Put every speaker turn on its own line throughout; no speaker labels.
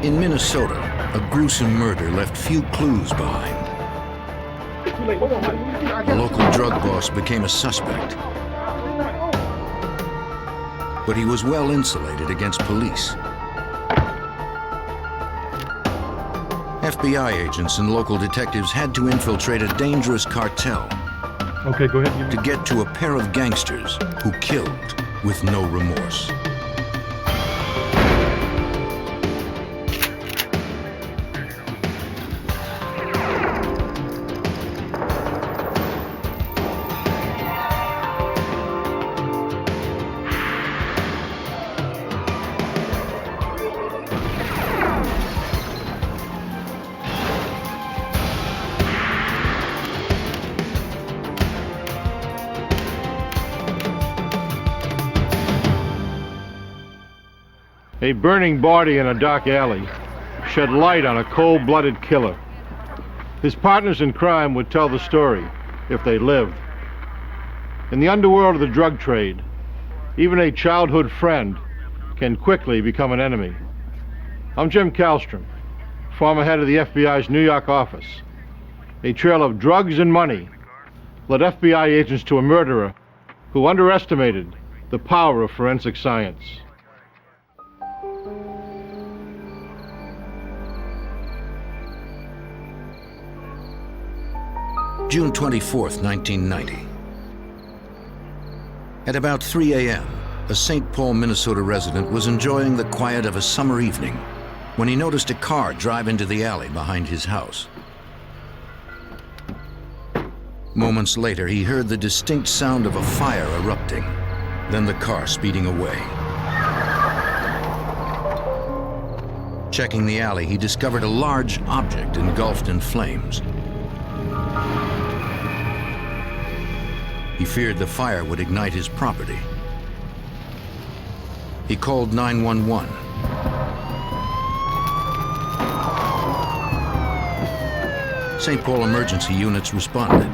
In Minnesota, a gruesome murder left few clues behind. A local drug boss became a suspect, but he was well insulated against police. FBI agents and local detectives had to infiltrate a dangerous cartel to get to a pair of gangsters who killed with no remorse.
A burning body in a dark alley shed light on a cold-blooded killer. His partners in crime would tell the story if they lived. In the underworld of the drug trade, even a childhood friend can quickly become an enemy. I'm Jim Kallstrom, former head of the FBI's New York office. A trail of drugs and money led FBI agents to a murderer who underestimated the power of forensic science.
June 24th, 1990. At about 3 a.m., a St. Paul, Minnesota resident was enjoying the quiet of a summer evening when he noticed a car drive into the alley behind his house. Moments later, he heard the distinct sound of a fire erupting, then the car speeding away. Checking the alley, he discovered a large object engulfed in flames. He feared the fire would ignite his property. He called 911. St. Paul emergency units responded.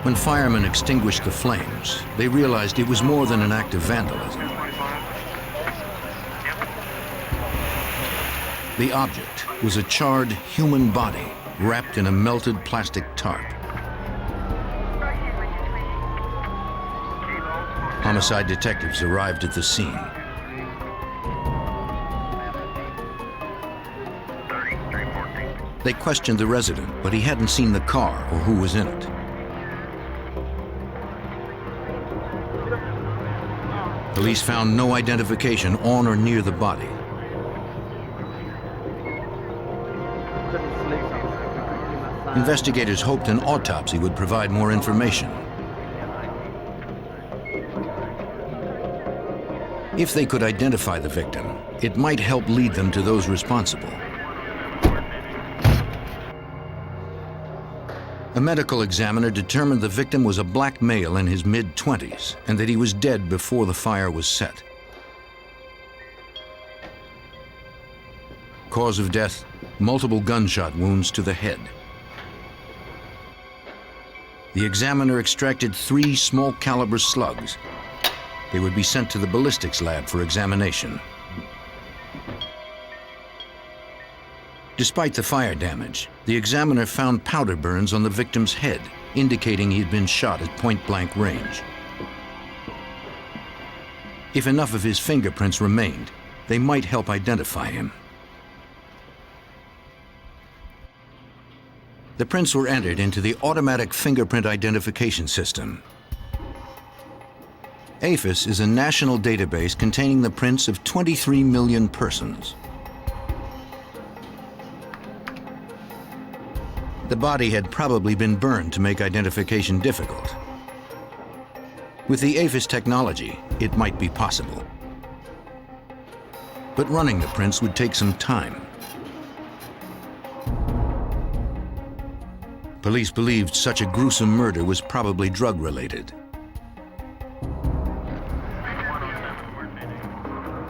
When firemen extinguished the flames, they realized it was more than an act of vandalism. The object was a charred human body wrapped in a melted plastic tarp. Homicide detectives arrived at the scene. They questioned the resident, but he hadn't seen the car or who was in it. Police found no identification on or near the body. Investigators hoped an autopsy would provide more information. If they could identify the victim, it might help lead them to those responsible. A medical examiner determined the victim was a black male in his mid-20s and that he was dead before the fire was set. Cause of death, multiple gunshot wounds to the head. The examiner extracted 3 small-caliber slugs. They would be sent to the ballistics lab for examination. Despite the fire damage, the examiner found powder burns on the victim's head, indicating he'd been shot at point-blank range. If enough of his fingerprints remained, they might help identify him. The prints were entered into the automatic fingerprint identification system. AFIS is a national database containing the prints of 23 million persons. The body had probably been burned to make identification difficult. With the AFIS technology, it might be possible. But running the prints would take some time. Police believed such a gruesome murder was probably drug-related.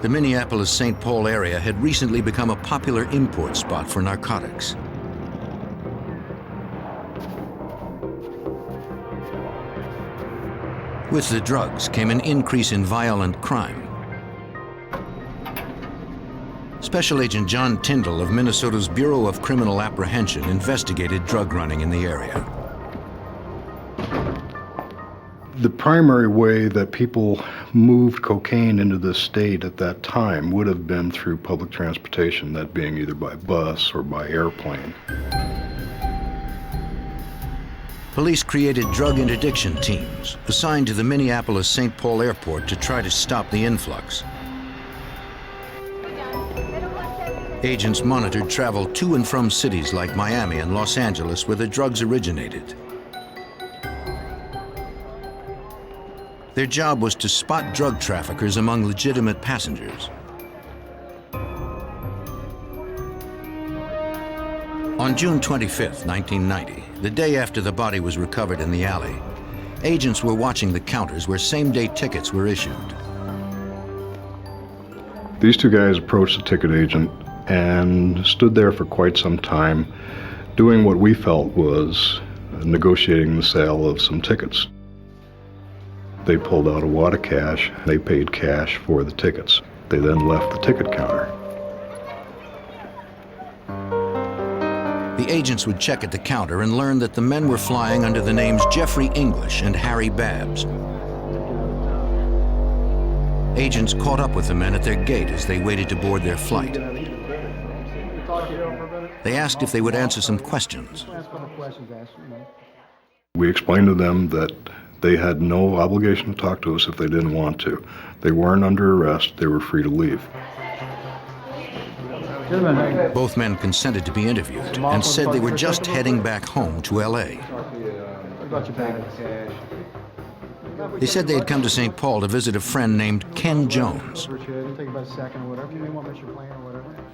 The Minneapolis-St. Paul area had recently become a popular import spot for narcotics. With the drugs came an increase in violent crime. Special Agent John Tyndall of Minnesota's Bureau of Criminal Apprehension investigated drug running in the area.
The primary way that people moved cocaine into the state at that time would have been through public transportation, that being either by bus or by airplane.
Police created drug interdiction teams assigned to the Minneapolis-St. Paul airport to try to stop the influx. Agents monitored travel to and from cities like Miami and Los Angeles where the drugs originated. Their job was to spot drug traffickers among legitimate passengers. On June 25, 1990, the day after the body was recovered in the alley, agents were watching the counters where same-day tickets were issued.
These two guys approached the ticket agent and stood there for quite some time doing what we felt was negotiating the sale of some tickets. They pulled out a wad of cash. They paid cash for the tickets. They then left the ticket counter.
The agents would check at the counter and learn that the men were flying under the names Jeffrey English and Harry Babbs. Agents caught up with the men at their gate as they waited to board their flight. They asked if they would answer some questions.
We explained to them that they had no obligation to talk to us if they didn't want to. They weren't under arrest. They were free to leave.
Both men consented to be interviewed and said they were just heading back home to L.A. They said they had come to St. Paul to visit a friend named Ken Jones.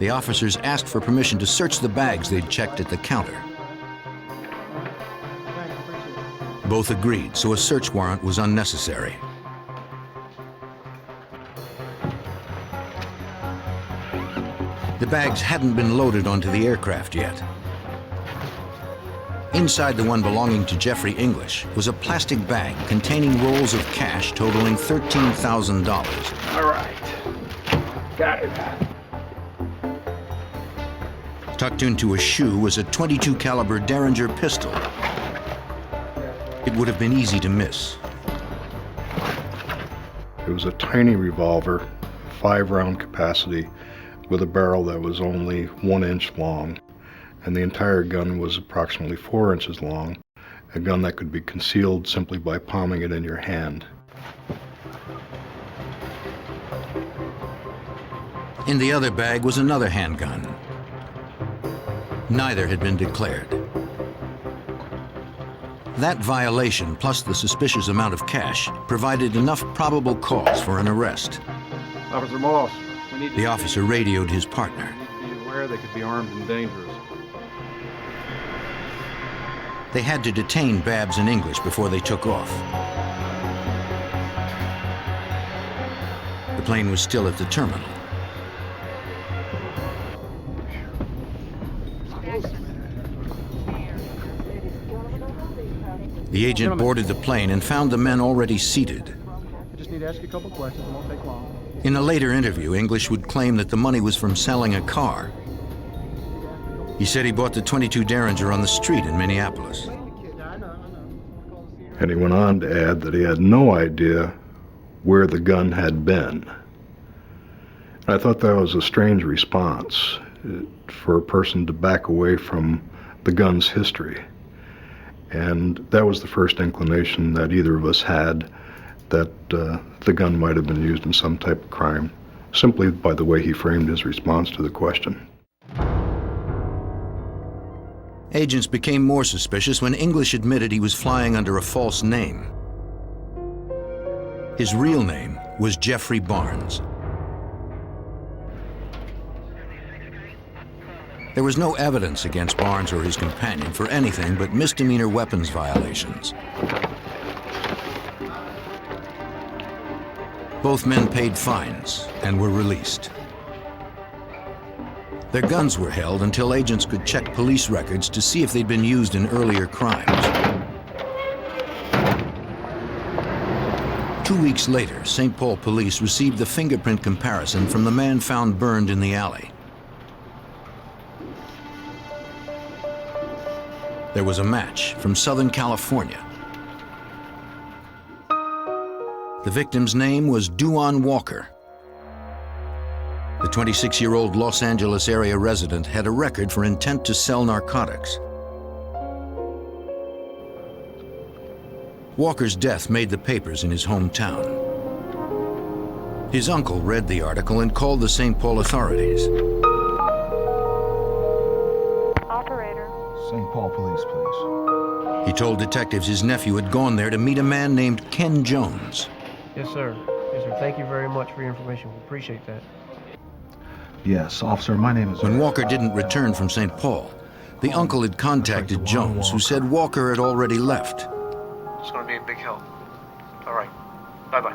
The officers asked for permission to search the bags they'd checked at the counter. Both agreed, so a search warrant was unnecessary. The bags hadn't been loaded onto the aircraft yet. Inside the one belonging to Jeffrey English was a plastic bag containing rolls of cash totaling $13,000.
All right, got it.
Tucked into a shoe was a .22 caliber Derringer pistol. It would have been easy to miss.
It was a tiny revolver, 5-round capacity, with a barrel that was only 1 inch long, and the entire gun was approximately 4 inches long, a gun that could be concealed simply by palming it in your hand.
In the other bag was another handgun. Neither had been declared. That violation, plus the suspicious amount of cash, provided enough probable cause for an arrest.
Officer Moss, we need to...
The officer radioed his partner.
We need to be aware they could be armed and dangerous.
They had to detain Babbs and English before they took off. The plane was still at the terminal. The agent boarded the plane and found the men already seated.
I just need to ask you a couple questions. It won't take long.
In a later interview, English would claim that the money was from selling a car. He said he bought the .22 Derringer on the street in Minneapolis.
And he went on to add that he had no idea where the gun had been. I thought that was a strange response for a person to back away from the gun's history. And that was the first inclination that either of us had that the gun might have been used in some type of crime, simply by the way he framed his response to the question.
Agents became more suspicious when English admitted he was flying under a false name. His real name was Jeffrey Barnes. There was no evidence against Barnes or his companion for anything but misdemeanor weapons violations. Both men paid fines and were released. Their guns were held until agents could check police records to see if they'd been used in earlier crimes. 2 weeks later, St. Paul police received the fingerprint comparison from the man found burned in the alley. There was a match from Southern California. The victim's name was Duan Walker. The 26-year-old Los Angeles area resident had a record for intent to sell narcotics. Walker's death made the papers in his hometown. His uncle read the article and called the St. Paul authorities.
Operator.
St. Paul Police, please.
He told detectives his nephew had gone there to meet a man named Ken Jones.
Yes, sir. Yes, sir. Thank you very much for your information. We appreciate that.
Yes, officer, my name is...
When Walker didn't return from St. Paul, the uncle had contacted Jones, who said Walker had already left.
It's going to be a big help. All right. Bye-bye.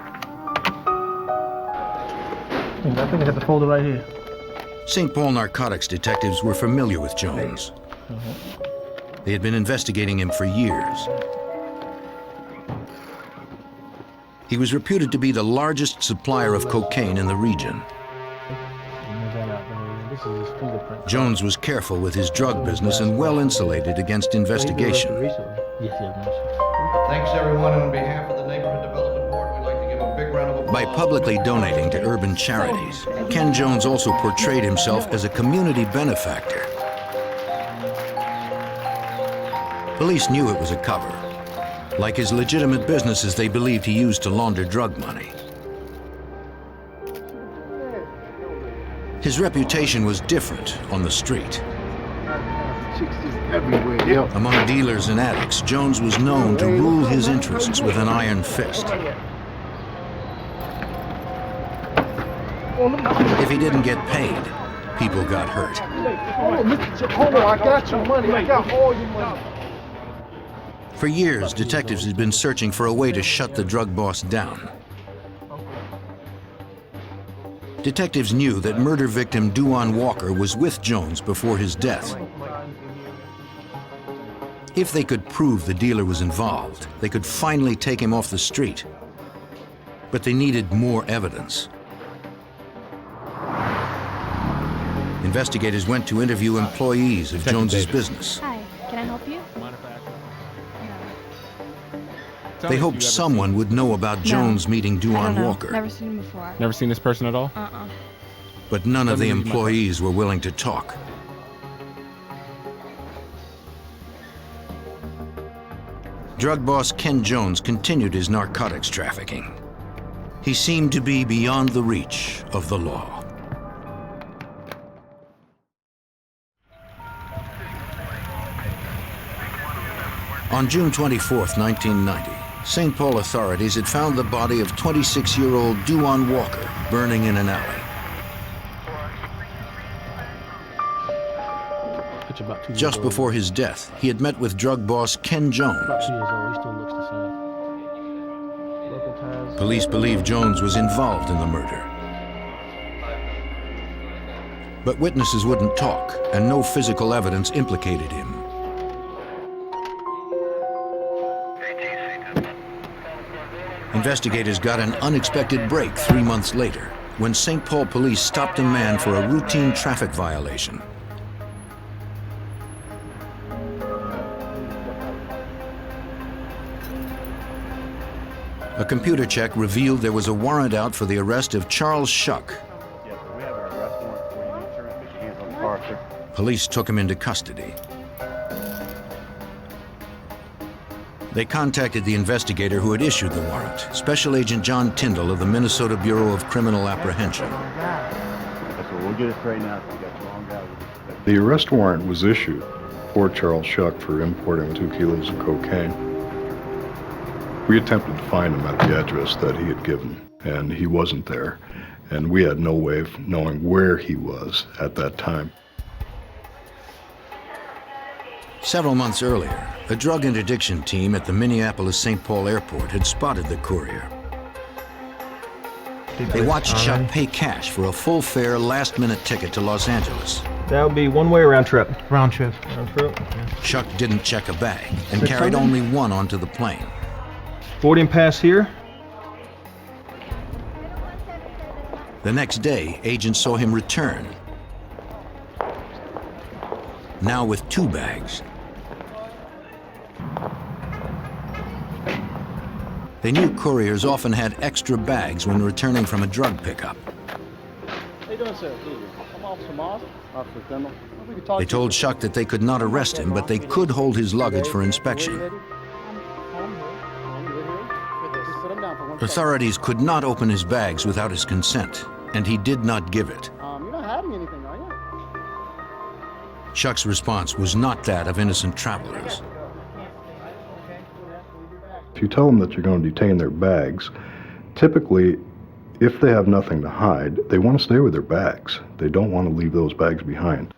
I think I got the folder right here.
St. Paul narcotics detectives were familiar with Jones. They had been investigating him for years. He was reputed to be the largest supplier of cocaine in the region. Jones was careful with his drug business and well insulated against investigation.
Thanks everyone, and on behalf of the Neighborhood Development Board, we'd like to give a big round of applause.
By publicly donating to urban charities, Ken Jones also portrayed himself as a community benefactor. Police knew it was a cover. Like his legitimate businesses, they believed he used to launder drug money. His reputation was different on the street. Among dealers and addicts, Jones was known to rule his interests with an iron fist. If he didn't get paid, people got hurt.
Hold on, I got your money. I got all your money.
For years, detectives had been searching for a way to shut the drug boss down. Detectives knew that murder victim Duan Walker was with Jones before his death. If they could prove the dealer was involved, they could finally take him off the street. But they needed more evidence. Investigators went to interview employees of Jones's business.
Hi, can I help you?
They hoped someone would know about Jones meeting Duan Walker.
Never seen him before.
Never seen this person at all?
But none of the employees were willing to talk. Drug boss Ken Jones continued his narcotics trafficking. He seemed to be beyond the reach of the law. On June 24th, 1990, St. Paul authorities had found the body of 26-year-old Duan Walker burning in an alley. Just before his death, he had met with drug boss Ken Jones. Police believe Jones was involved in the murder. But witnesses wouldn't talk, and no physical evidence implicated him. Investigators got an unexpected break 3 months later when St. Paul police stopped a man for a routine traffic violation. A computer check revealed there was a warrant out for the arrest of Charles Shuck.
Yes, sir. We have an arrest warrant for you, sir. Put your hands on the car, sir.
Police took him into custody. They contacted the investigator who had issued the warrant, Special Agent John Tyndall of the Minnesota Bureau of Criminal Apprehension.
Yes, sir. We'll get it straightened out. We got you long out.
The arrest warrant was issued for Charles Shuck for importing 2 kilos of cocaine. We attempted to find him at the address that he had given, and he wasn't there, and we had no way of knowing where he was at that time.
Several months earlier, a drug interdiction team at the Minneapolis-St. Paul airport had spotted the courier. They watched Shuck pay cash for a full-fare, last-minute ticket to Los Angeles.
That would be one-way round trip. Round trip.
Shuck didn't check a bag and carried only one onto the plane.
Boarding pass here.
The next day, agents saw him return, now with 2 bags. They knew couriers often had extra bags when returning from a drug pickup.
How you doing, sir? I'm Officer Moss. Officer Kendall.
They told Shuck that they could not arrest him, but they could hold his luggage for inspection. Authorities could not open his bags without his consent, and he did not give it.
You're not hiding anything, are you?
Shuck's response was not that of innocent travelers.
If you tell them that you're going to detain their bags, typically, if they have nothing to hide, they want to stay with their bags. They don't want to leave those bags behind.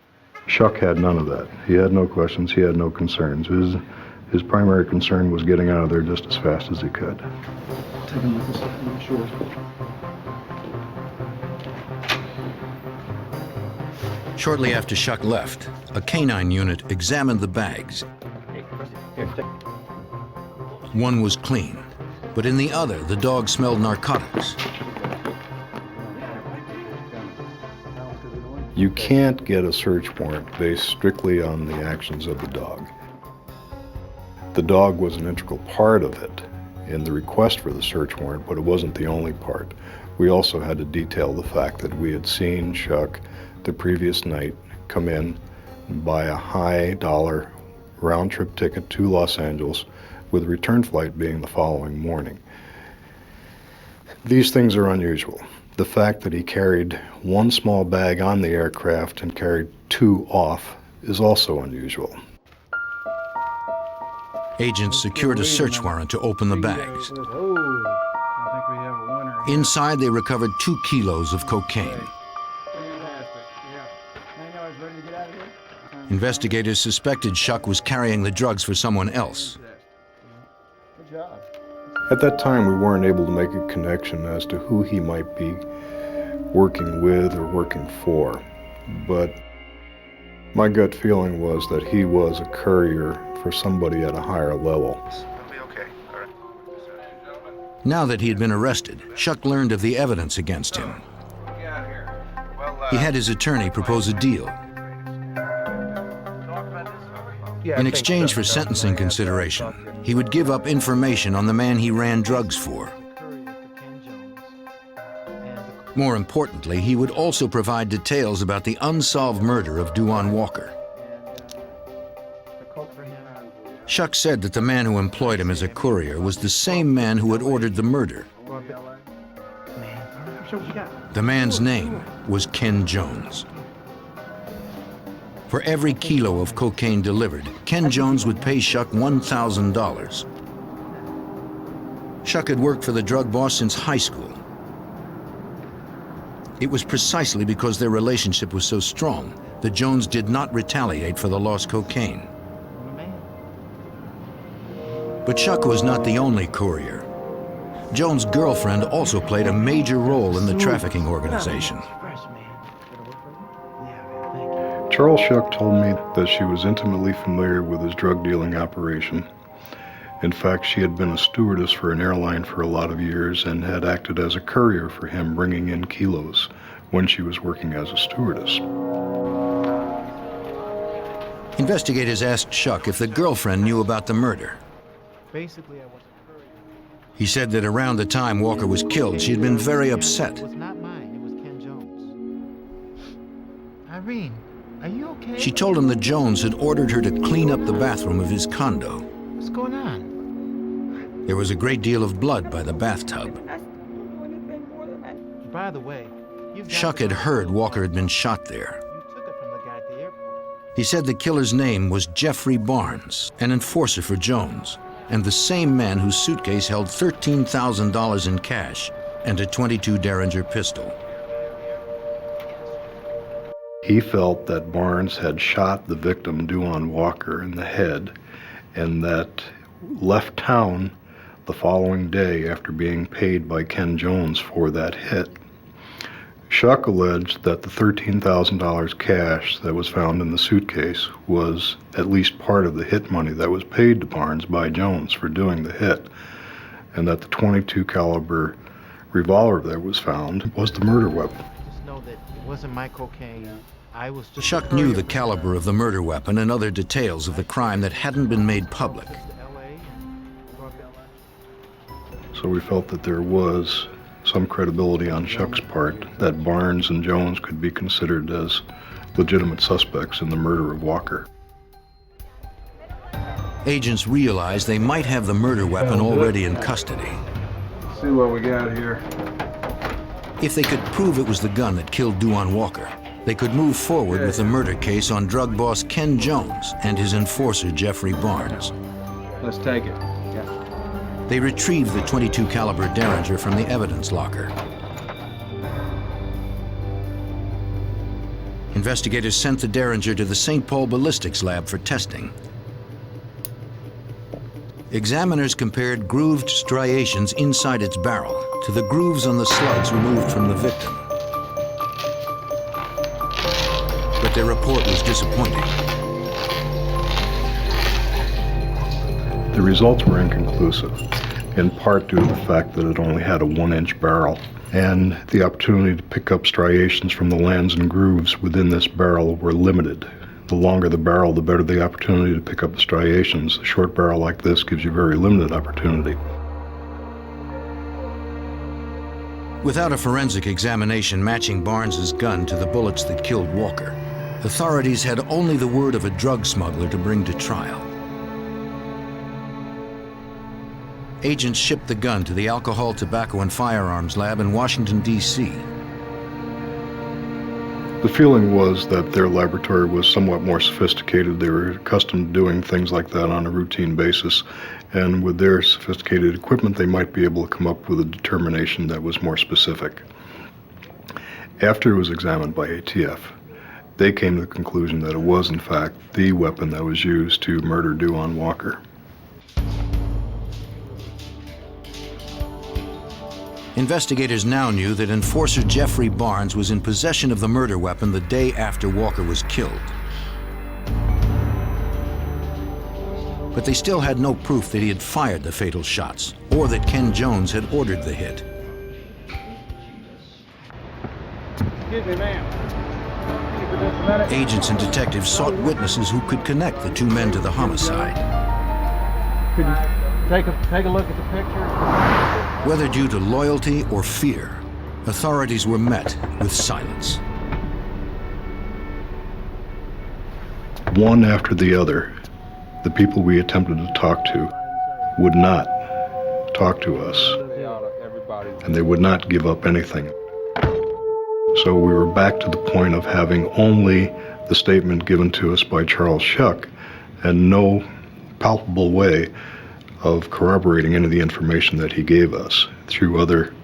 Shuck had none of that. He had no questions. He had no concerns. His primary concern was getting out of there just as fast as he could.
Take him with us. I'm sure.
Shortly after Shuck left, a canine unit examined the bags. One was clean, but in the other, the dog smelled narcotics.
You can't get a search warrant based strictly on the actions of the dog. The dog was an integral part of it in the request for the search warrant, but it wasn't the only part. We also had to detail the fact that we had seen Shuck the previous night come in, buy a high-dollar round-trip ticket to Los Angeles, with a return flight being the following morning. These things are unusual. The fact that he carried one small bag on the aircraft and carried two off is also unusual.
Agents secured a search warrant to open the bags. Inside, they recovered 2 kilos of cocaine. Investigators suspected Shuck was carrying the drugs for someone else.
At that time, we weren't able to make a connection as to who he might be working with or working for, but my gut feeling was that he was a courier for somebody at a higher level.
Now that he had been arrested, Shuck learned of the evidence against him. He had his attorney propose a deal. In exchange for sentencing consideration, he would give up information on the man he ran drugs for. More importantly, he would also provide details about the unsolved murder of Duan Walker. Shuck said that the man who employed him as a courier was the same man who had ordered the murder. The man's name was Ken Jones. For every kilo of cocaine delivered, Ken Jones would pay Shuck $1,000. Shuck had worked for the drug boss since high school. It was precisely because their relationship was so strong that Jones did not retaliate for the lost cocaine. But Shuck was not the only courier. Jones' girlfriend also played a major role in the trafficking organization.
Charles Shuck told me that she was intimately familiar with his drug dealing operation. In fact, she had been a stewardess for an airline for a lot of years and had acted as a courier for him, bringing in kilos when she was working as a stewardess.
Investigators asked Shuck if the girlfriend knew about the murder.
Basically, I was a courier.
He said that around the time Walker was killed, she had been very upset.
It was not mine, it was Ken Jones. Irene, are you okay?
She told him that Jones had ordered her to clean up the bathroom of his condo.
What's going on?
There was a great deal of blood by the bathtub.
By the way,
Shuck had heard Walker had been shot there.
You took it from the guy at the airport.
He said the killer's name was Jeffrey Barnes, an enforcer for Jones, and the same man whose suitcase held $13,000 in cash and a .22 Derringer pistol.
He felt that Barnes had shot the victim, Duan Walker, in the head, and that left town the following day after being paid by Ken Jones for that hit. Shuck alleged that the $13,000 cash that was found in the suitcase was at least part of the hit money that was paid to Barnes by Jones for doing the hit, and that the .22 caliber revolver that was found was the murder weapon.
Just know that it wasn't my cocaine. I was just
Shuck knew the caliber of the murder weapon and other details of the crime that hadn't been made public.
So we felt that there was some credibility on Shuck's part that Barnes and Jones could be considered as legitimate suspects in the murder of Walker.
Agents realized they might have the murder weapon already in custody.
Let's see what we got here.
If they could prove it was the gun that killed Duan Walker, they could move forward with the murder case on drug boss Ken Jones and his enforcer Jeffrey Barnes.
Let's take it.
They retrieved the .22 caliber Derringer from the evidence locker. Investigators sent the Derringer to the St. Paul Ballistics Lab for testing. Examiners compared grooved striations inside its barrel to the grooves on the slugs removed from the victim. But their report was disappointing.
The results were inconclusive, in part due to the fact that it only had a 1-inch barrel, and the opportunity to pick up striations from the lands and grooves within this barrel were limited. The longer the barrel, the better the opportunity to pick up the striations. A short barrel like this gives you very limited opportunity.
Without a forensic examination matching Barnes's gun to the bullets that killed Walker, authorities had only the word of a drug smuggler to bring to trial. Agents shipped the gun to the Alcohol, Tobacco, and Firearms Lab in Washington, D.C.
The feeling was that their laboratory was somewhat more sophisticated. They were accustomed to doing things like that on a routine basis, and with their sophisticated equipment, they might be able to come up with a determination that was more specific. After it was examined by ATF, they came to the conclusion that it was, in fact, the weapon that was used to murder Duan Walker.
Investigators now knew that enforcer Jeffrey Barnes was in possession of the murder weapon the day after Walker was killed. But they still had no proof that he had fired the fatal shots, or that Ken Jones had ordered the hit.
Excuse me, ma'am.
Agents and detectives sought witnesses who could connect the two men to the homicide.
Could you take a look at the picture?
Whether due to loyalty or fear, authorities were met with silence.
One after the other, the people we attempted to talk to would not talk to us, and they would not give up anything. So we were back to the point of having only the statement given to us by Charles Shuck and no palpable way of corroborating any of the information that he gave us through other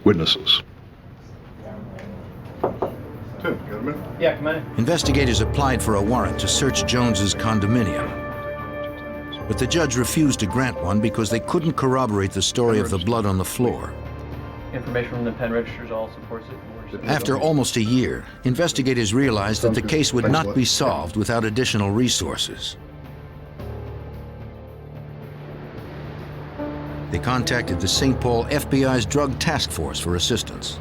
witnesses.
Tim, got a minute?
Yeah, come on in.
Investigators applied for a warrant to search Jones's condominium. But the judge refused to grant one because they couldn't corroborate the story of the blood on the floor.
Information from the pen registers all supports it.
After almost a year, investigators realized that the case would not be solved without additional resources. They contacted the St. Paul FBI's Drug Task Force for assistance.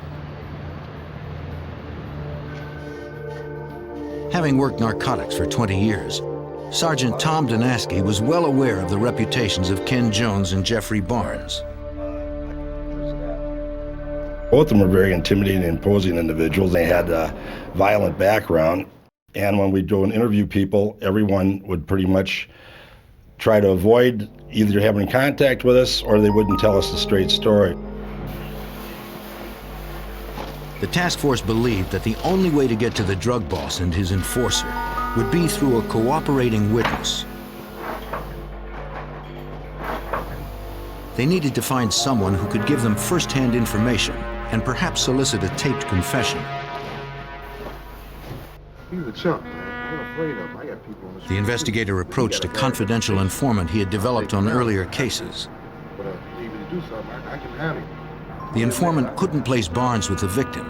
Having worked narcotics for 20 years, Sergeant Tom Donaski was well aware of the reputations of Ken Jones and Jeffrey Barnes.
Both of them were very intimidating and imposing individuals. They had a violent background, and when we'd go and interview people, everyone would pretty much try to avoid either having contact with us or they wouldn't tell us the straight story.
The task force believed that the only way to get to the drug boss and his enforcer would be through a cooperating witness. They needed to find someone who could give them first-hand information and perhaps solicit a taped confession.
He's a chump, man. I'm afraid of him. I got people on the street.
The investigator approached a confidential informant he had developed on earlier cases.
But if he do something, I can have him.
The informant couldn't place Barnes with the victim,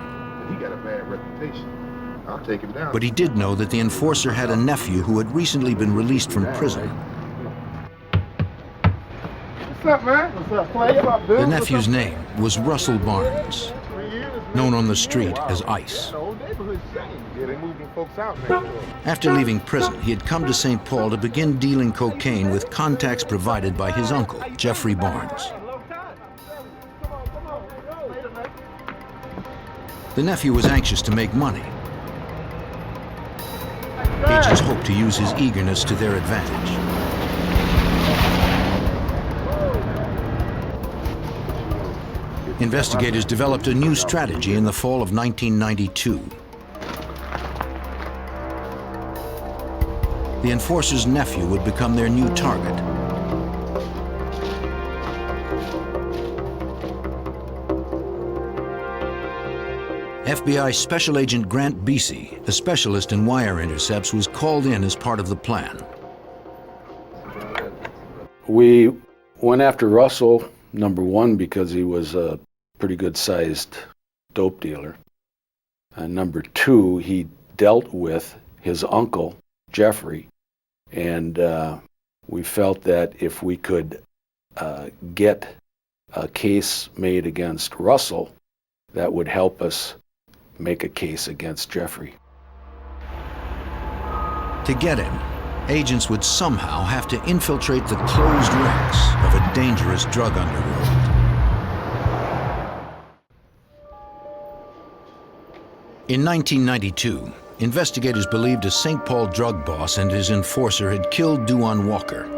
He got a bad reputation. I'll take him down.
but he did know that the enforcer had a nephew who had recently been released from prison.
What's up, man? What's up, player? What's up, dude?
The nephew's name was Russell Barnes, known on the street as Ice.
The old neighborhood saying. Yeah, they moving folks out, man.
After leaving prison, he had come to St. Paul to begin dealing cocaine with contacts provided by his uncle, Jeffrey Barnes. The nephew was anxious to make money. Agents hoped to use his eagerness to their advantage. Investigators developed a new strategy in the fall of 1992. The enforcer's nephew would become their new target. FBI Special Agent Grant Beasy, a specialist in wire intercepts, was called in as part of the plan.
We went after Russell, number one, because he was a pretty good-sized dope dealer. And number two, he dealt with his uncle, Jeffrey, and we felt that if we could get a case made against Russell, that would help us make a case against Jeffrey.
To get him, agents would somehow have to infiltrate the closed ranks of a dangerous drug underworld. In 1992, investigators believed a St. Paul drug boss and his enforcer had killed Duan Walker.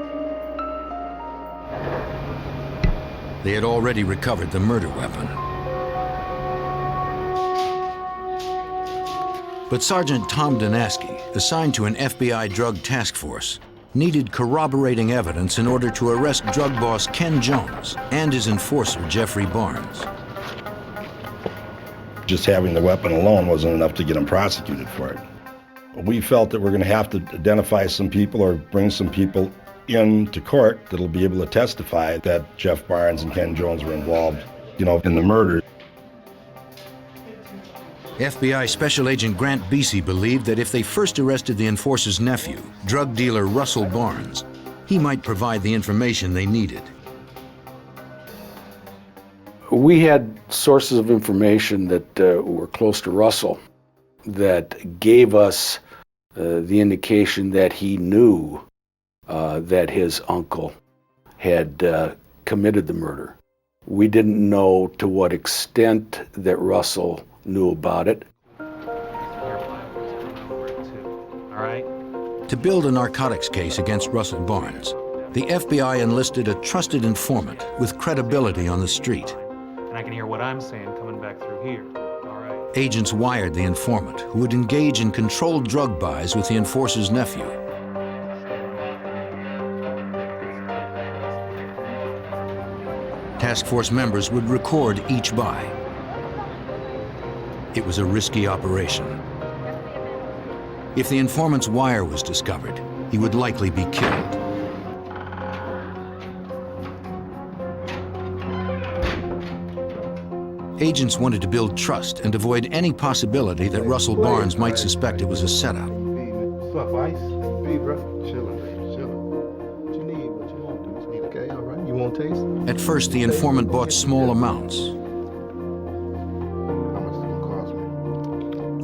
They had already recovered the murder weapon. But Sergeant Tom Donaski, assigned to an FBI drug task force, needed corroborating evidence in order to arrest drug boss Ken Jones and his enforcer Jeffrey Barnes.
Just having the weapon alone wasn't enough to get him prosecuted for it. We felt that we're going to have to identify some people or bring some people into court that'll be able to testify that Jeff Barnes and Ken Jones were involved, in the murder.
FBI Special Agent Grant Beasy believed that if they first arrested the enforcer's nephew, drug dealer Russell Barnes, he might provide the information they needed.
We had sources of information that were close to Russell that gave us the indication that he knew that his uncle had committed the murder. We didn't know to what extent that Russell knew about it.
To build a narcotics case against Russell Barnes, the FBI enlisted a trusted informant with credibility on the street.
And I can hear what I'm saying coming back through here. All right.
Agents wired the informant, who would engage in controlled drug buys with the enforcer's nephew. Task force members would record each buy. It was a risky operation. If the informant's wire was discovered, he would likely be killed. Agents wanted to build trust and avoid any possibility that Russell Barnes might suspect it was a setup.
What's up, Ice? Hey, bro. Chillin', chillin'. What you need? What you want? Do you need okay? All right. You want taste?
At first, the informant bought small amounts.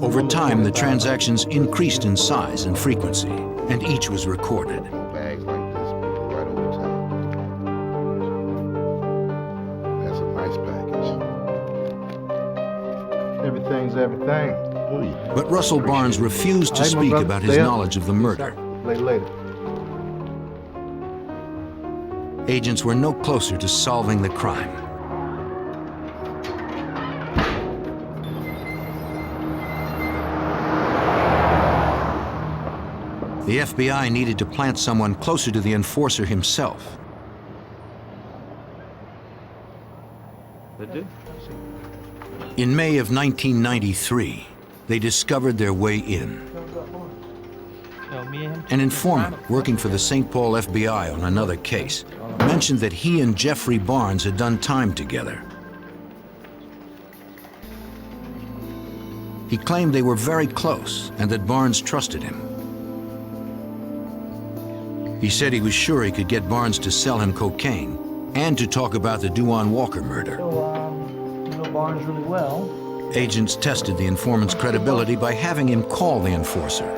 Over time, the transactions increased in size and frequency, and each was recorded.
Bags like this, right over top. That's a nice package. Everything's everything.
But Russell Barnes refused to speak about his knowledge of the murder.
Later.
Agents were no closer to solving the crime. The FBI needed to plant someone closer to the enforcer himself. In May of 1993, they discovered their way in. An informant working for the St. Paul FBI on another case mentioned that he and Jeffrey Barnes had done time together. He claimed they were very close and that Barnes trusted him. He said he was sure he could get Barnes to sell him cocaine and to talk about the Duan Walker murder.
So, you know Barnes really well.
Agents tested the informant's credibility by having him call the enforcer.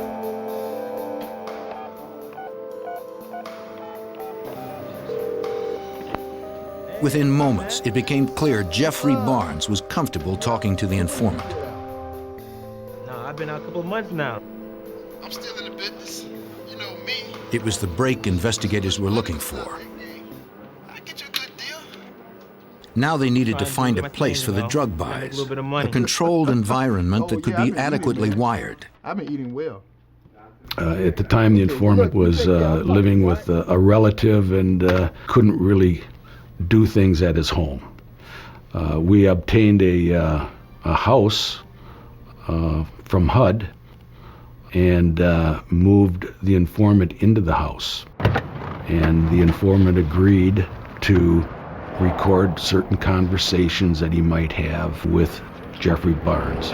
Within moments, it became clear Jeffrey Barnes was comfortable talking to the informant.
I've been out a couple of months now.
I'm still in the business. You know me.
It was the break investigators were looking for.
I get you a good deal.
Now they needed to find a place for the drug buys, a controlled environment that could be adequately wired.
I've been eating well.
At the time, the informant was living with a relative and couldn't really do things at his home. We obtained a house from HUD and moved the informant into the house. And the informant agreed to record certain conversations that he might have with Jeffrey Barnes.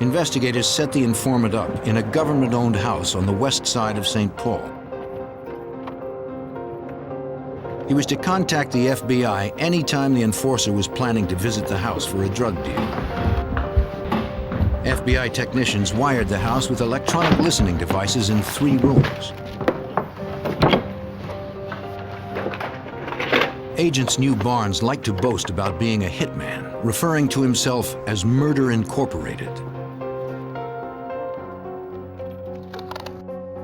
Investigators set the informant up in a government-owned house on the west side of St. Paul. He was to contact the FBI anytime the enforcer was planning to visit the house for a drug deal. FBI technicians wired the house with electronic listening devices in 3 rooms. Agents knew Barnes liked to boast about being a hitman, referring to himself as Murder Incorporated.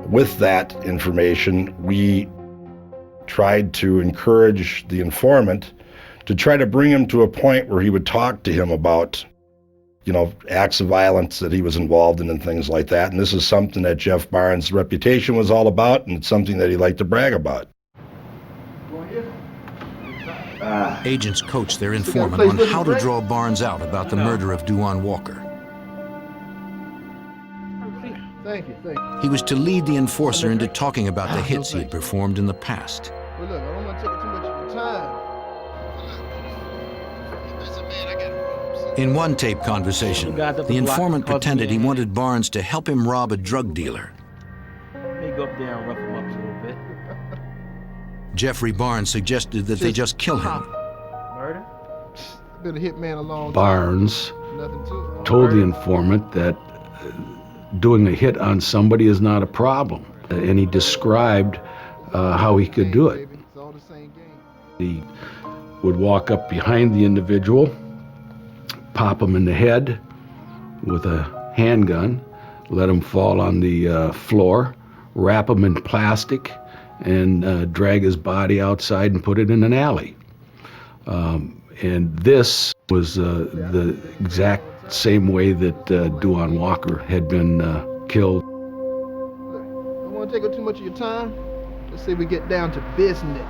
With that information, we tried to encourage the informant to try to bring him to a point where he would talk to him about, you know, acts of violence that he was involved in and things like that. And this is something that Jeff Barnes' reputation was all about, and it's something that he liked to brag about.
Agents coached their informant on how to draw Barnes out about the murder of Duane Walker.
Thank you, thank you.
He was to lead the enforcer into talking about the hits he had performed in the past.
Well, look, I don't want to take up too much of your time.
In one tape conversation, the informant pretended he wanted Barnes to help him rob a drug dealer.
Let me go up there and rough him up a little bit.
Jeffrey Barnes suggested that they just kill him.
Murder?
Been a hitman a long time.
Barnes
Nothing to it.
told the informant that doing a hit on somebody is not a problem, and he described how he could do it.
It's all the same game.
He would walk up behind the individual, pop him in the head with a handgun, let him fall on the floor, wrap him in plastic, and drag his body outside and put it in an alley. And this was the exact same way that Duane Walker had been killed.
Look, I don't want to take up too much of your time. Let's say we get down to business.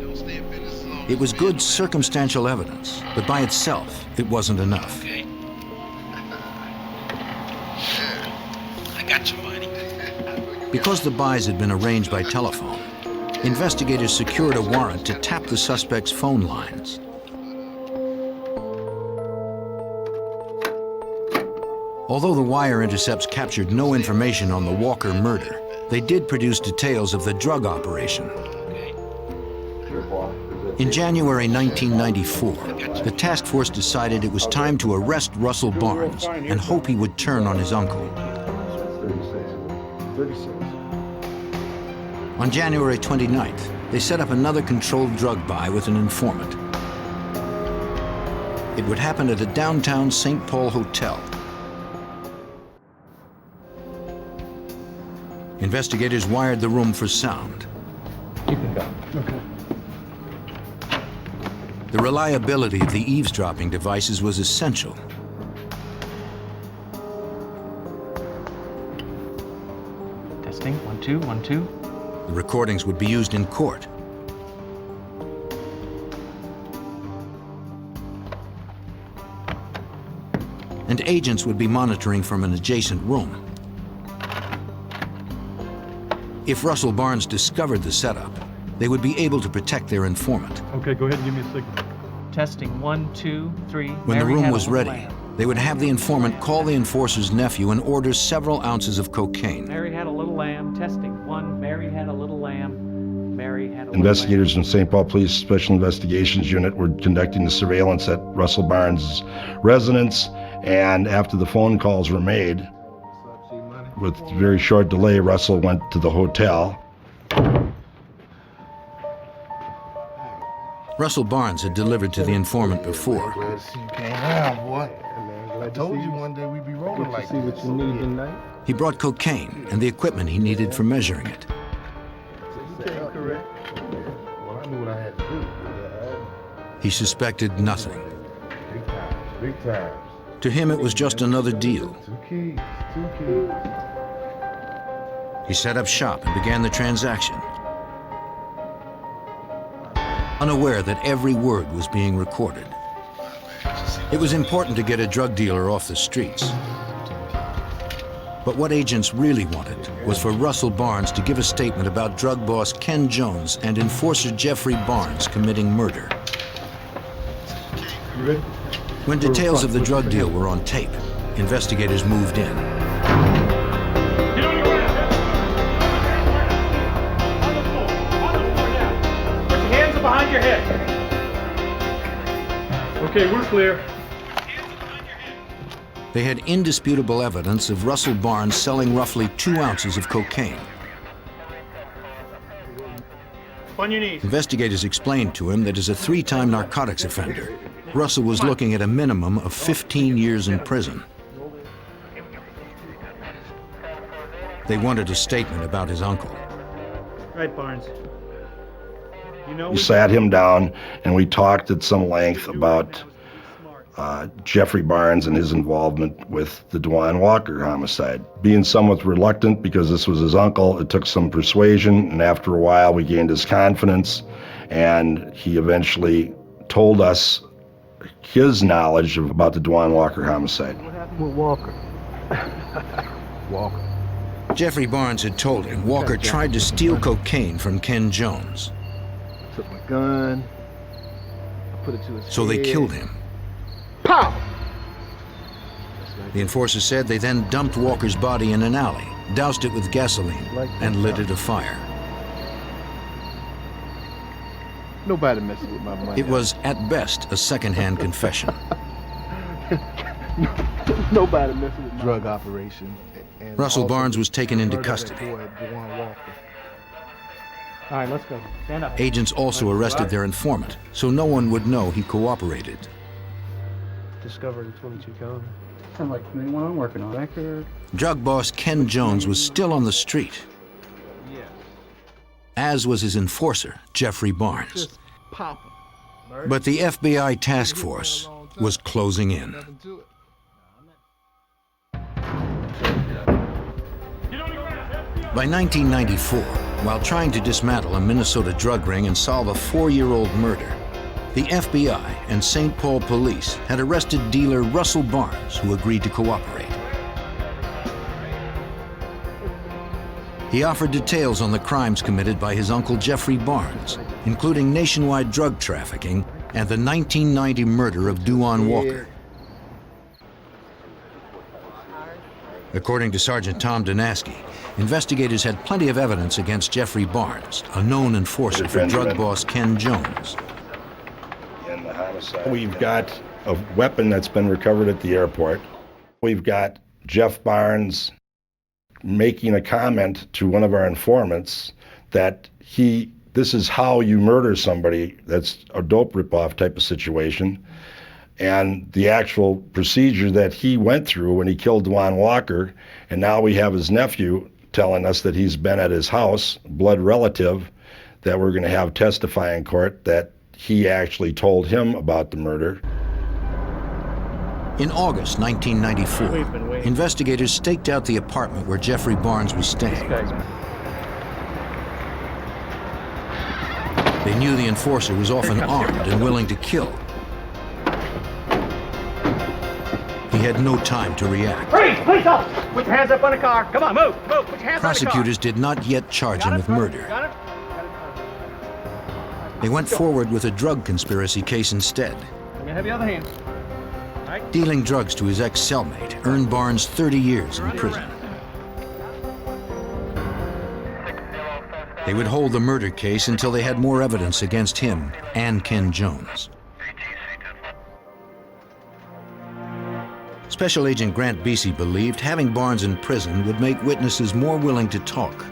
Don't stay in business long.
It was good circumstantial evidence, but by itself, it wasn't enough.
Okay. I got your money.
Because the buys had been arranged by telephone, investigators secured a warrant to tap the suspect's phone lines. Although the wire intercepts captured no information on the Walker murder, they did produce details of the drug operation. In January 1994, the task force decided it was time to arrest Russell Barnes and hope he would turn on his uncle. On January 29th, they set up another controlled drug buy with an informant. It would happen at a downtown St. Paul hotel. Investigators wired the room for sound.
You can go. Okay.
The reliability of the eavesdropping devices was essential.
Testing, 1, 2, 1, 2.
The recordings would be used in court. And agents would be monitoring from an adjacent room. If Russell Barnes discovered the setup, they would be able to protect their informant.
Okay, go ahead and give me a signal.
Testing, 1, 2, 3.
When the room was ready, they would have the informant call the enforcer's nephew and order several ounces of cocaine.
Mary had a little lamb. Testing, 1. Mary had a little lamb. Mary had a little
Investigators in St. Paul Police Special Investigations Unit were conducting the surveillance at Russell Barnes' residence, and after the phone calls were made, with very short delay, Russell went to the hotel.
Russell Barnes had delivered to the informant before.
Glad to see you came around, boy. I told you one day we'd be rolling like this. See what you need tonight.
He brought cocaine and the equipment he needed for measuring it.
You came correct. Well, I knew what I had to do.
He suspected nothing.
Big times, big times.
To him, it was just another deal.
2 keys, 2 keys.
He set up shop and began the transaction, unaware that every word was being recorded. It was important to get a drug dealer off the streets. But what agents really wanted was for Russell Barnes to give a statement about drug boss Ken Jones and enforcer Jeffrey Barnes committing murder.
You ready?
When details of the drug deal were on tape, investigators moved in.
Behind your head. Okay, we're clear.
They had indisputable evidence of Russell Barnes selling roughly 2 ounces of cocaine.
On your knees.
Investigators explained to him that as a 3-time narcotics offender, Russell was looking at a minimum of 15 years in prison. They wanted a statement about his uncle.
Right, Barnes.
We sat him down and we talked at some length about Jeffrey Barnes and his involvement with the Dewan Walker homicide. Being somewhat reluctant because this was his uncle, it took some persuasion, and after a while we gained his confidence, and he eventually told us his knowledge about the Dewan Walker homicide.
What happened with Walker? Walker.
Jeffrey Barnes had told him Walker tried to steal cocaine from Ken Jones.
Took my gun, I put it to his
So they
head.
killed him.
Pow!
The enforcer said they then dumped Walker's body in an alley, doused it with gasoline, and lit it afire.
Nobody messing with my money.
It was, at best, a second-hand confession.
Nobody messing with my drug operation. And
Russell
also
Barnes was taken into
murder that
custody.
boy, Dewan Walker.
All right, let's go. Stand up.
Agents also arrested their informant, so no one would know he cooperated.
Discovered in 22 count.
Sounds like anyone I'm working on. Record.
Drug boss Ken Jones was still on the street, as was his enforcer, Jeffrey Barnes.
Just pop him.
But the FBI task force was closing in.
Nothing to it.
By 1994, while trying to dismantle a Minnesota drug ring and solve a 4-year-old murder, the FBI and St. Paul police had arrested dealer Russell Barnes, who agreed to cooperate. He offered details on the crimes committed by his uncle Jeffrey Barnes, including nationwide drug trafficking and the 1990 murder of Dewan Walker. According to Sergeant Tom Donaski, investigators had plenty of evidence against Jeffrey Barnes, a known enforcer for drug boss Ken Jones.
We've got a weapon that's been recovered at the airport. We've got Jeff Barnes making a comment to one of our informants that this is how you murder somebody. That's a dope ripoff type of situation. And the actual procedure that he went through when he killed Dewan Walker, and now we have his nephew telling us that he's been at his house, blood relative, that we're going to have testify in court that he actually told him about the murder.
In August 1994, investigators staked out the apartment where Jeffrey Barnes was staying. They knew the enforcer was often armed and willing to kill. He had no time to react.
Freeze! Please stop! Put your hands up on the car. Come on, move! Move! Put your hands
Prosecutors did not yet charge him with murder.
Got it?
They went forward with a drug conspiracy case instead.
Let me have the other hand. Right.
Dealing drugs to his ex-cellmate earned Barnes 30 years in prison. They would hold the murder case until they had more evidence against him and Ken Jones. Special Agent Grant Beasy believed having Barnes in prison would make witnesses more willing to talk.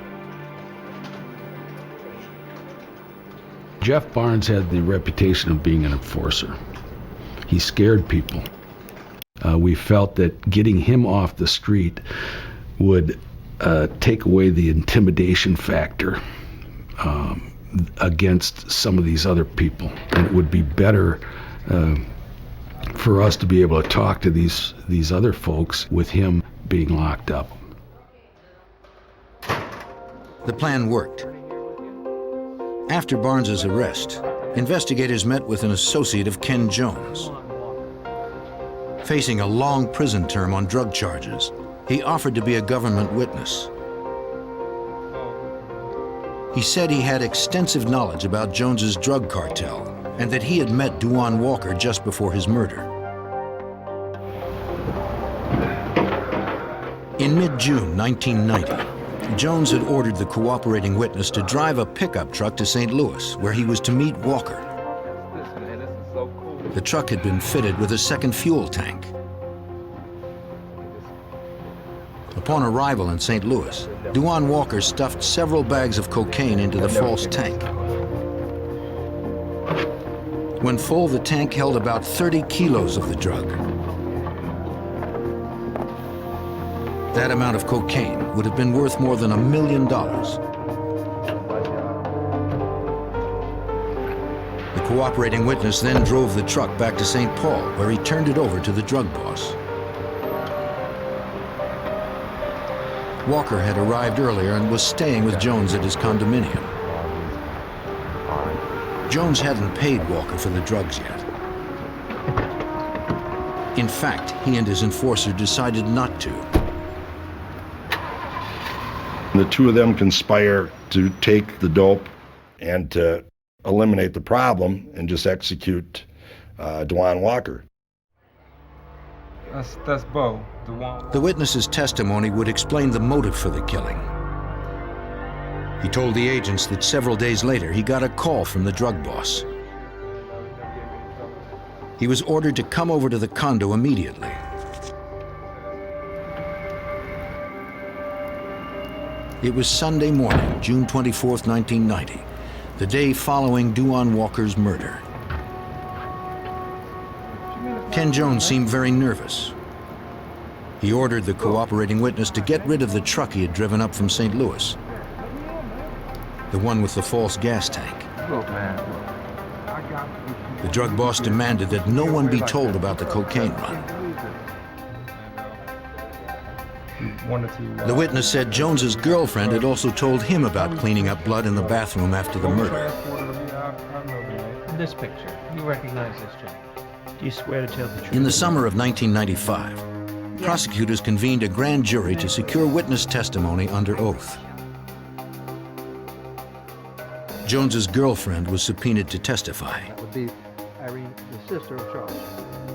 Jeff Barnes had the reputation of being an enforcer. He scared people. We felt that getting him off the street would take away the intimidation factor against some of these other people. And it would be better for us to be able to talk to these other folks with him being locked up.
The plan worked. After Barnes's arrest, investigators met with an associate of Ken Jones. Facing a long prison term on drug charges, he offered to be a government witness. He said he had extensive knowledge about Jones's drug cartel and that he had met Duane Walker just before his murder. In mid-June 1990, Jones had ordered the cooperating witness to drive a pickup truck to St. Louis, where he was to meet Walker. The truck had been fitted with a second fuel tank. Upon arrival in St. Louis, Duane Walker stuffed several bags of cocaine into the false tank. When full, the tank held about 30 kilos of the drug. That amount of cocaine would have been worth more than $1 million. The cooperating witness then drove the truck back to St. Paul, where he turned it over to the drug boss. Walker had arrived earlier and was staying with Jones at his condominium. Jones hadn't paid Walker for the drugs yet. In fact, he and his enforcer decided not to.
The two of them conspire to take the dope and to eliminate the problem and just execute Duane Walker.
That's Bo.
The witness's testimony would explain the motive for the killing. He told the agents that several days later he got a call from the drug boss. He was ordered to come over to the condo immediately. It was Sunday morning, June 24th, 1990, the day following Duane Walker's murder. Ken Jones seemed very nervous. He ordered the cooperating witness to get rid of the truck he had driven up from St. Louis, the one with the false gas tank. The drug boss demanded that no one be told about the cocaine run. The witness said Jones's girlfriend had also told him about cleaning up blood in the bathroom after the murder.
This picture, you recognize this chick. Do you swear to tell the truth?
In the summer of 1995, prosecutors convened a grand jury to secure witness testimony under oath. Jones's girlfriend was subpoenaed to testify.
That would be Irene, the sister of Charles.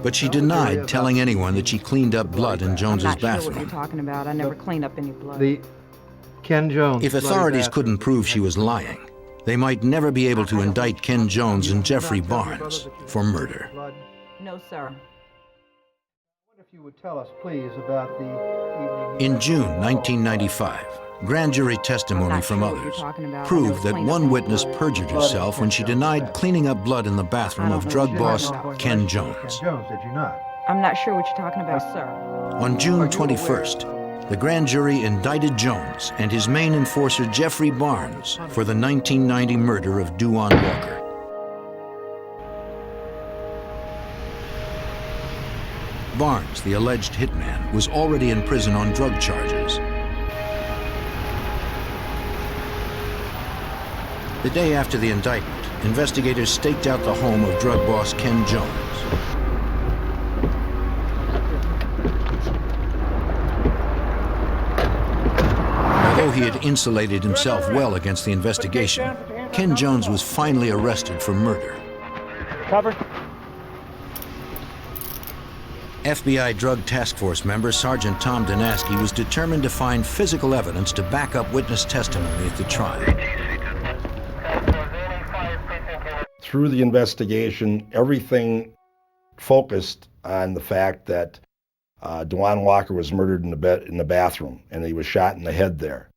But she denied telling anyone that she cleaned up blood in Jones's bathroom.
I'm not sure what you're talking about. I never cleaned up any blood.
The Ken Jones.
If authorities couldn't prove she was lying, they might never be able to indict Ken Jones and Jeffrey Barnes for murder.
No, sir.
What if you would tell us, please, about the evening...
In June 1995, grand jury testimony from others proved that one witness perjured herself when she denied cleaning up blood in the bathroom of drug boss Ken Jones.
Ken Jones, did you not?
I'm not sure what you're talking about, sir.
On June 21st, the grand jury indicted Jones and his main enforcer Jeffrey Barnes for the 1990 murder of Duane Walker. Barnes, the alleged hitman, was already in prison on drug charges. The day after the indictment, investigators staked out the home of drug boss Ken Jones. Although he had insulated himself well against the investigation, Ken Jones was finally arrested for murder.
Cover.
FBI Drug Task Force member Sergeant Tom Danaski was determined to find physical evidence to back up witness testimony at the trial.
Through the investigation, everything focused on the fact that Duane Walker was murdered in the bathroom, and he was shot in the head there.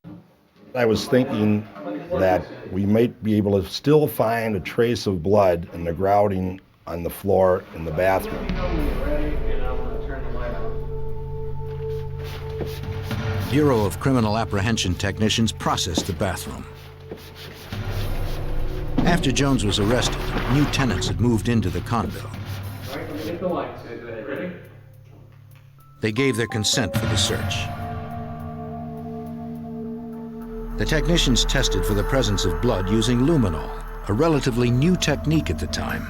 I was thinking that we might be able to still find a trace of blood in the grouting on the floor in the bathroom.
Bureau of Criminal Apprehension technicians processed the bathroom. After Jones was arrested, new tenants had moved into the condo. They gave their consent for the search. The technicians tested for the presence of blood using luminol, a relatively new technique at the time.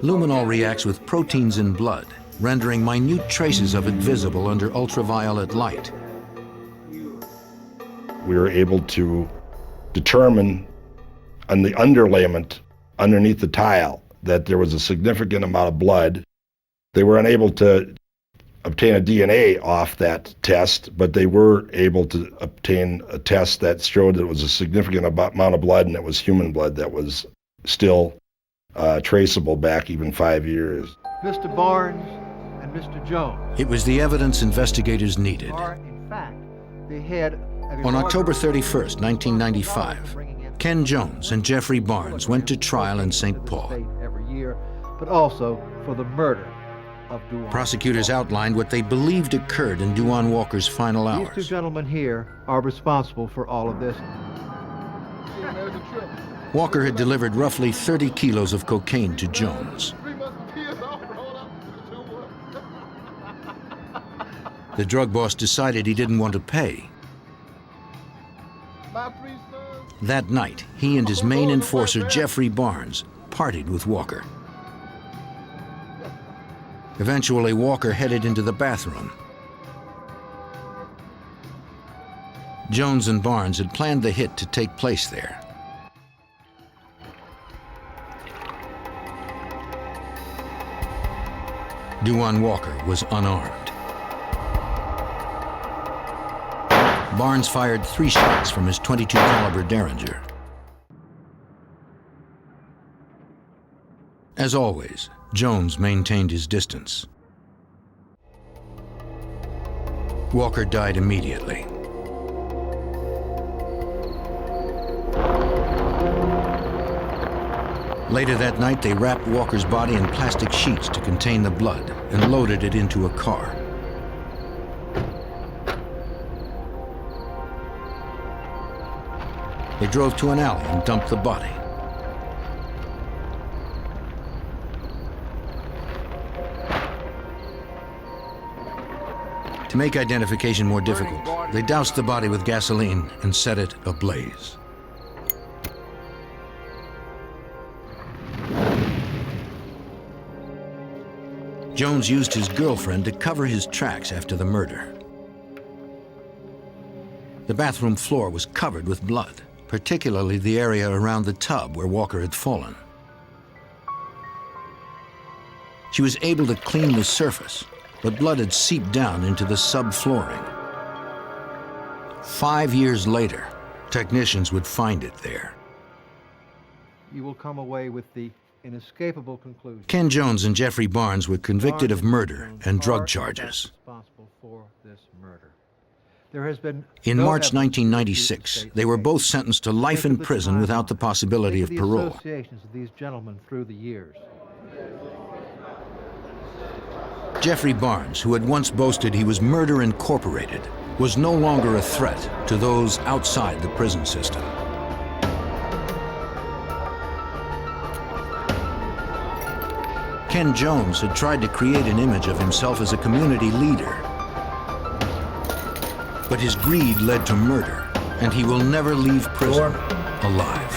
Luminol reacts with proteins in blood, rendering minute traces of it visible under ultraviolet light.
We were able to determine on the underlayment underneath the tile that there was a significant amount of blood. They were unable to obtain a DNA off that test, but they were able to obtain a test that showed that it was a significant amount of blood, and it was human blood that was still traceable back even 5 years.
Mr. Barnes and Mr. Jones.
It was the evidence investigators needed.
Are, in fact, the head of
On October 31st, 1995, Ken Jones and Jeffrey Barnes went to trial in St. Paul.
Every year, but also for the murder of Duane.
Prosecutors outlined what they believed occurred in Duane Walker's final
These two
hours.
gentlemen here are responsible for all of this.
Walker had delivered roughly 30 kilos of cocaine to Jones. The drug boss decided he didn't want to pay. That night, he and his main enforcer, Jeffrey Barnes, partied with Walker. Eventually, Walker headed into the bathroom. Jones and Barnes had planned the hit to take place there. Duane Walker was unarmed. Barnes fired 3 shots from his .22 caliber Derringer. As always, Jones maintained his distance. Walker died immediately. Later that night, they wrapped Walker's body in plastic sheets to contain the blood and loaded it into a car. They drove to an alley and dumped the body. To make identification more difficult, they doused the body with gasoline and set it ablaze. Jones used his girlfriend to cover his tracks after the murder. The bathroom floor was covered with blood, particularly the area around the tub where Walker had fallen. She was able to clean the surface, but blood had seeped down into the subflooring. 5 years later, technicians would find it there.
You will come away with the inescapable conclusion.
Ken Jones and Jeffrey Barnes were convicted of murder and drug charges.
Responsible for this murder. There has been
In
no
March
evidence
1996, they were both sentenced to life in prison without the possibility of
the
parole.
associations of these gentlemen through the years.
Jeffrey Barnes, who had once boasted he was Murder Incorporated, was no longer a threat to those outside the prison system. Ken Jones had tried to create an image of himself as a community leader. But his greed led to murder, and he will never leave prison alive.